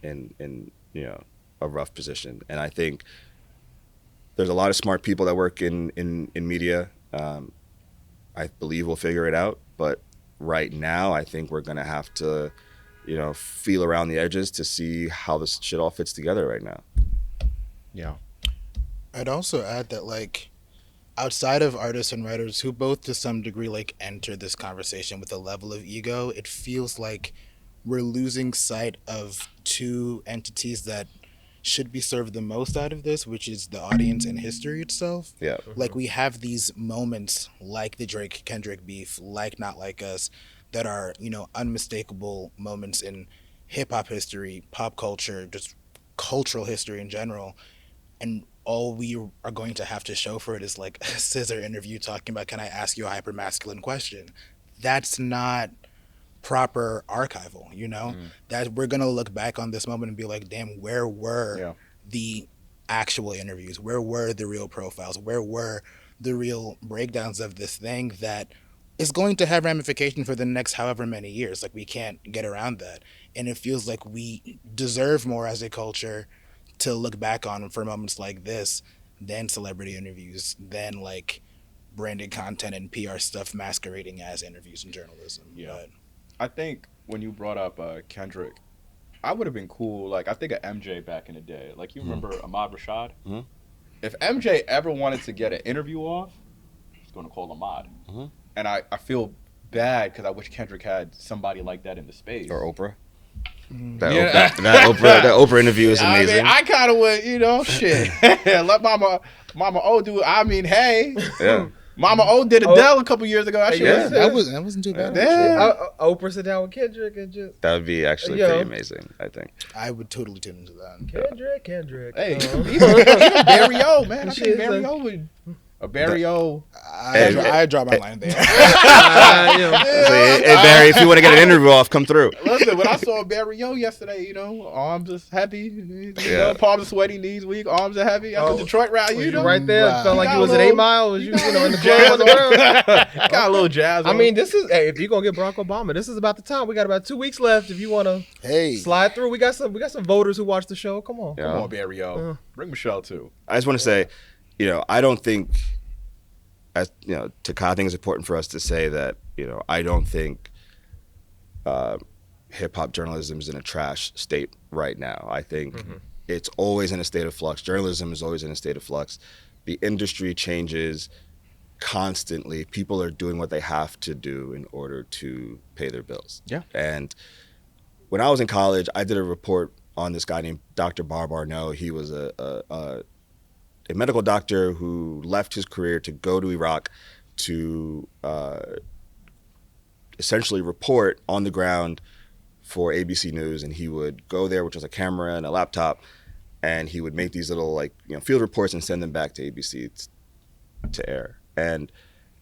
a rough position. And I think there's a lot of smart people that work in media. I believe we'll figure it out. But right now, I think we're going to have to, feel around the edges to see how this shit all fits together right now. Yeah. I'd also add that, like, outside of artists and writers who both to some degree like enter this conversation with a level of ego, it feels like we're losing sight of two entities that should be served the most out of this, which is the audience and history itself. Yeah. Like, we have these moments like the Drake Kendrick beef, like Not Like Us, that are, unmistakable moments in hip hop history, pop culture, just cultural history in general. And all we are going to have to show for it is like a scissor interview talking about, can I ask you a hyper-masculine question? That's not proper archival, That we're going to look back on this moment and be like, damn, where were the actual interviews? Where were the real profiles? Where were the real breakdowns of this thing that is going to have ramification for the next however many years? Like, we can't get around that. And it feels like we deserve more as a culture to look back on for moments like this than celebrity interviews, than like branded content and PR stuff masquerading as interviews and journalism. Yeah. But I think when you brought up Kendrick, I would have been cool. Like, I think of MJ back in the day. Like, you remember Ahmad Rashad? Mm-hmm. If MJ ever wanted to get an interview off, he's going to call Ahmad. Mm-hmm. And I feel bad because I wish Kendrick had somebody like that in the space. Or Oprah. mm-hmm. That Oprah interview is amazing. I kind of went, shit. Let Mama O do it. I mean, hey. Yeah. Mama O did Adele a couple years ago. That shit Yeah. was that wasn't too bad. Yeah. Oprah sit down with Kendrick and just That would be actually Yo. pretty amazing, I think. I would totally tune into that. Kendrick. Hey, even Barry O, man. I think Barry O would. A Barry O. I draw my line there. Hey, Barry, if you want to get an interview off, come through. Listen, when I saw Barry O yesterday, arms is heavy, palms are sweaty, knees weak, arms are heavy. After Detroit route, Was you right there? Wow. It felt like Got you was a at little- 8 Mile. Was you, in the jazz club on the ground? Got a little jazz. I on. mean, this is if you're gonna get Barack Obama, this is about the time. We got about 2 weeks left. If you want to Hey, slide through, we got some voters who watch the show. Come on. Yeah. come on, Barry O. Bring Michelle too. I just want to say, I don't think, to Kyle, I think it's important for us to say that, I don't think hip hop journalism is in a trash state right now. I think it's always in a state of flux. Journalism is always in a state of flux. The industry changes constantly. People are doing what they have to do in order to pay their bills. Yeah. And when I was in college, I did a report on this guy named Dr. Barbarno. He was a medical doctor who left his career to go to Iraq to essentially report on the ground for ABC News, and he would go there, which was a camera and a laptop, and he would make these little field reports and send them back to ABC to air. And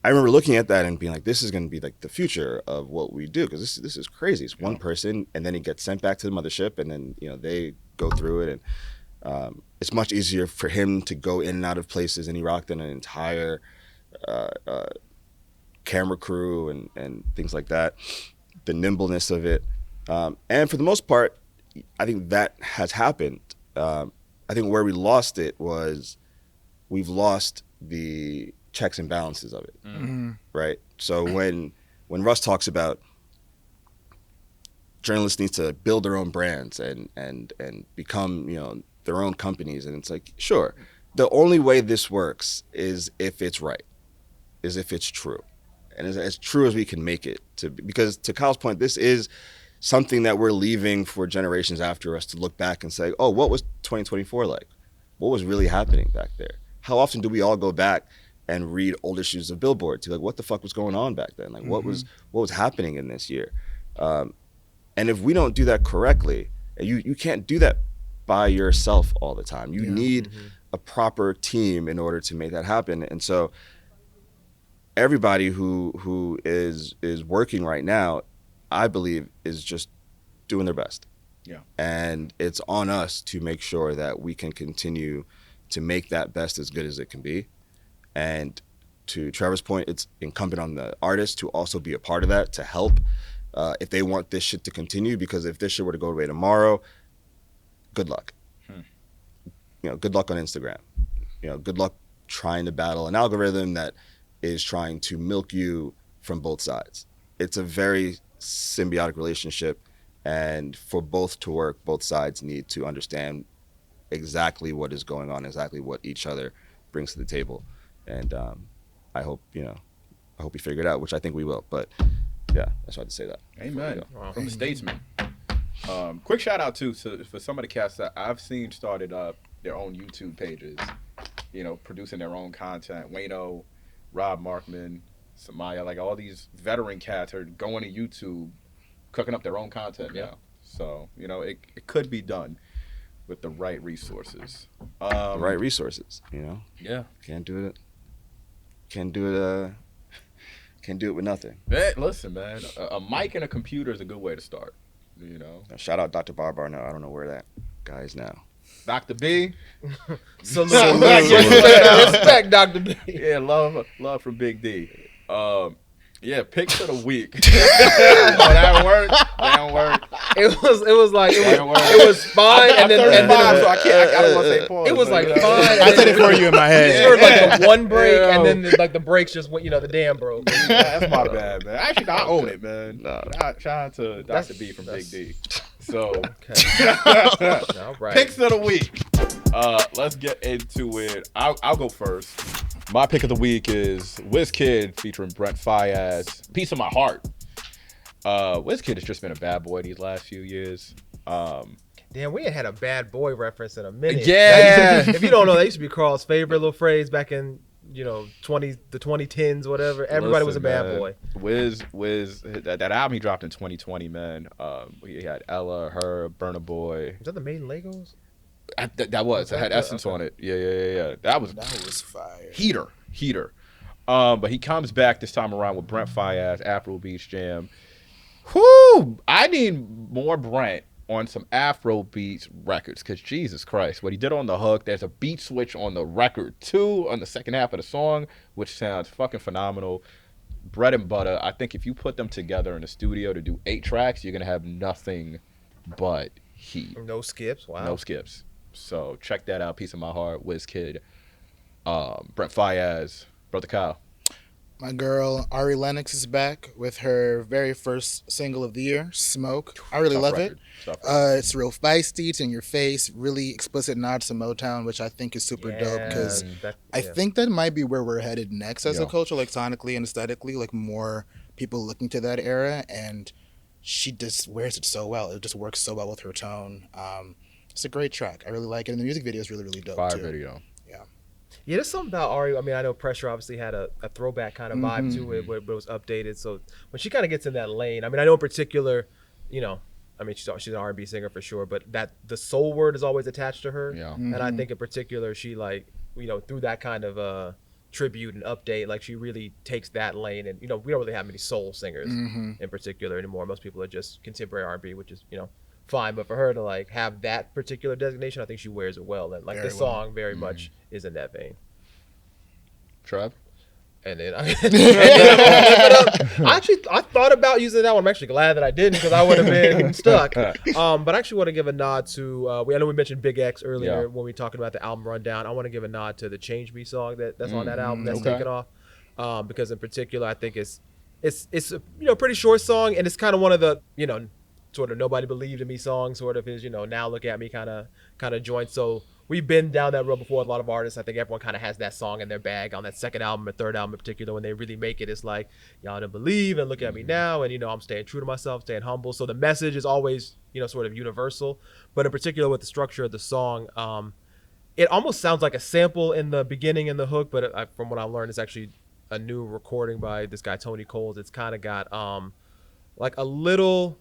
I remember looking at that and being like, this is going to be like the future of what we do, because this is crazy. It's one person, and then he gets sent back to the mothership, and then they go through it, and it's much easier for him to go in and out of places in Iraq than an entire camera crew and things like that. The nimbleness of it. And for the most part, I think that has happened. I think where we lost it was we've lost the checks and balances of it, right? So when Russ talks about journalists need to build their own brands and become their own companies, and it's like, sure, the only way this works is if it's right, is if it's true, and as true as we can make it because to Kyle's point, this is something that we're leaving for generations after us to look back and say, oh, what was 2024 like? What was really happening back there? How often do we all go back and read old issues of Billboard to what the fuck was going on back then? Like what was happening in this year? And if we don't do that correctly, you can't do that by yourself all the time. You need a proper team in order to make that happen. And so everybody who is working right now, I believe, is just doing their best. Yeah. And it's on us to make sure that we can continue to make that best as good as it can be. And to Trevor's point, it's incumbent on the artist to also be a part of that, to help if they want this shit to continue, because if this shit were to go away tomorrow, good luck. Good luck on Instagram. Good luck trying to battle an algorithm that is trying to milk you from both sides. It's a very symbiotic relationship, and for both to work, both sides need to understand exactly what is going on, exactly what each other brings to the table. And I hope we figure it out, which I think we will. But yeah, I just wanted to say that. Amen. From the statesman. Quick shout out too for some of the cats that I've seen started up their own YouTube pages, producing their own content. Wayno, Rob Markman, Samaya, like all these veteran cats are going to YouTube, cooking up their own content now. So, it could be done with the right resources. The right resources, Yeah. Can't do it with nothing. Hey, listen, man, a mic and a computer is a good way to start, Shout out Dr. Barbarno. I don't know where that guy is now. Dr. B. Salute. Respect, Dr. B. Yeah, love from Big D. Picks of the week. That worked. It was fine, and then so I don't want to say pause. it was like fine. I said it for you in my head. You heard like the one break, and then the brekes just went. The dam broke. That's my bad, man. Actually, I own it, man. Shout out to Dr. B from Big D. So, all right. Picks of the week. Let's get into it. I'll go first. My pick of the week is WizKid featuring Brent Faiyaz, Piece of My Heart. WizKid has just been a bad boy these last few years. Damn, we ain't had a bad boy reference in a minute. Yeah. If you don't know, that used to be Carl's favorite little phrase back in the 2010s, whatever. Everybody was a bad boy. Wiz, that album he dropped in 2020, man. He had Ella, Her, Burna Boy. Was that the Made in Legos? That was. It had Essence on it. Yeah. That was fire. Heater. But he comes back this time around with Brent Faiyaz, Afro Beats Jam. Whoo! I need more Brent on some Afro Beats records, because Jesus Christ, what he did on the hook, there's a beat switch on the record too, on the second half of the song, which sounds fucking phenomenal. Bread and butter. I think if you put them together in the studio to do 8 tracks, you're going to have nothing but heat. No skips. Wow. No skips. So check that out. Piece of My Heart, WizKid, Brent Faiyaz, Brother Kyle. My girl Ari Lennox is back with her very first single of the year, Smoke. I really love it. It's real feisty, it's in your face, really explicit nods to Motown, which I think is super dope, because I think that might be where we're headed next as a culture, like sonically and aesthetically, like more people looking to that era. And she just wears it so well. It just works so well with her tone. It's a great track. I really like it, and the music video is really, really dope Fire too. video. Yeah, there's something about Ari. I mean, I know Pressure obviously had a throwback kind of vibe to it, but it was updated. So when she kind of gets in that lane, I mean, I know in particular, I mean, she's an R&B singer for sure, but that the soul word is always attached to her. Yeah. And I think in particular, she through that kind of tribute and update, like she really takes that lane. And we don't really have many soul singers in particular anymore. Most people are just contemporary R&B, which is fine. But for her to like have that particular designation, I think she wears it well. And like Very this well. song very much is in that vein. Trev? And then I thought about using that one. I'm actually glad that I didn't because I would have been stuck. But I actually want to give a nod to I know we mentioned Big X earlier when we were talking about the album rundown. I want to give a nod to the Change Me song that's on that album that's taken off. Because in particular I think it's a pretty short song, and it's kind of one of the sort of nobody believed in me song, sort of his now look at me kind of joint. So we've been down that road before with a lot of artists. I think everyone kind of has that song in their bag on that second album or third album in particular. When they really make it, it's like, y'all don't believe and look at me now. And, I'm staying true to myself, staying humble. So the message is always, sort of universal. But in particular with the structure of the song, it almost sounds like a sample in the beginning and the hook. But from what I've learned, it's actually a new recording by this guy, Tony Coles. It's kind of got like a little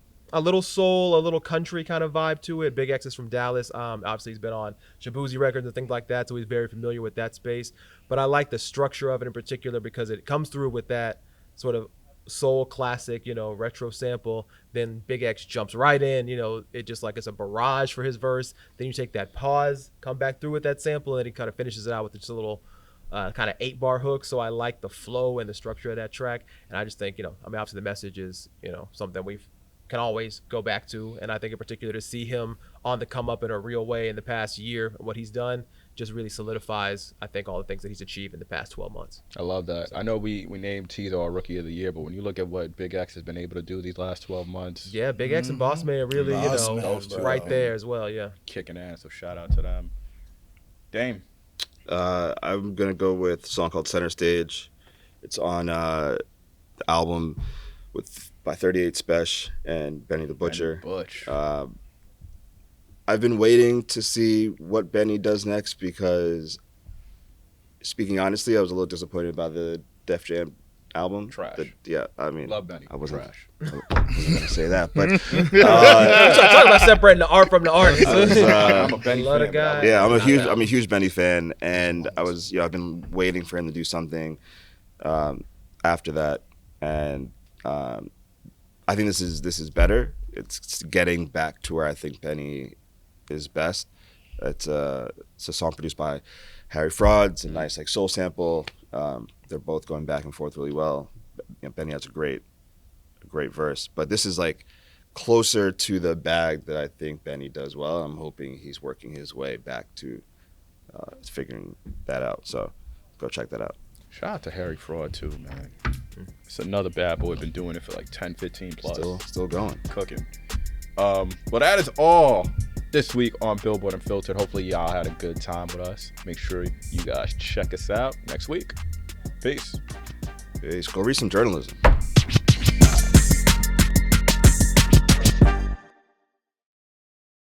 soul, a little country kind of vibe to it. Big X is from Dallas. Obviously, he's been on Shabuzi Records and things like that, so he's very familiar with that space. But I like the structure of it in particular because it comes through with that sort of soul classic, retro sample. Then Big X jumps right in. It just like it's a barrage for his verse. Then you take that pause, come back through with that sample, and he kind of finishes it out with just a little kind of 8-bar hook. So I like the flow and the structure of that track. And I just think, obviously the message is, something we've can always go back to, and I think in particular to see him on the come up in a real way in the past year, what he's done just really solidifies, I think, all the things that he's achieved in the past 12 months. I love that. I know we named Teezo our Rookie of the Year, but when you look at what Big X has been able to do these last 12 months, yeah, Big X and Boss Man really, right there as well. Yeah, kicking ass. So shout out to them. Dame. I'm gonna go with a song called Center Stage. It's on the album by 38 Spesh and Benny the Butcher. I've been waiting to see what Benny does next because, speaking honestly, I was a little disappointed by the Def Jam album. Trash. I mean, love Benny. I wasn't Trash. Gonna say that, but talk about separating the art from the artist. I'm a Benny fan. Guy. Yeah, I'm a huge Benny fan, and I've been waiting for him to do something after that, and I think this is better. It's getting back to where I think Benny is best. It's a song produced by Harry Fraud. It's a nice like soul sample. They're both going back and forth really well. Benny has a great verse, but this is like closer to the bag that I think Benny does well. I'm hoping he's working his way back to figuring that out. So go check that out. Shout out to Harry Fraud too, man. It's another bad boy. Been doing it for like 10, 15 plus. Still going. Cooking. Well, that is all this week on Billboard Unfiltered. Hopefully y'all had a good time with us. Make sure you guys check us out next week. Peace. Peace. Go read some journalism.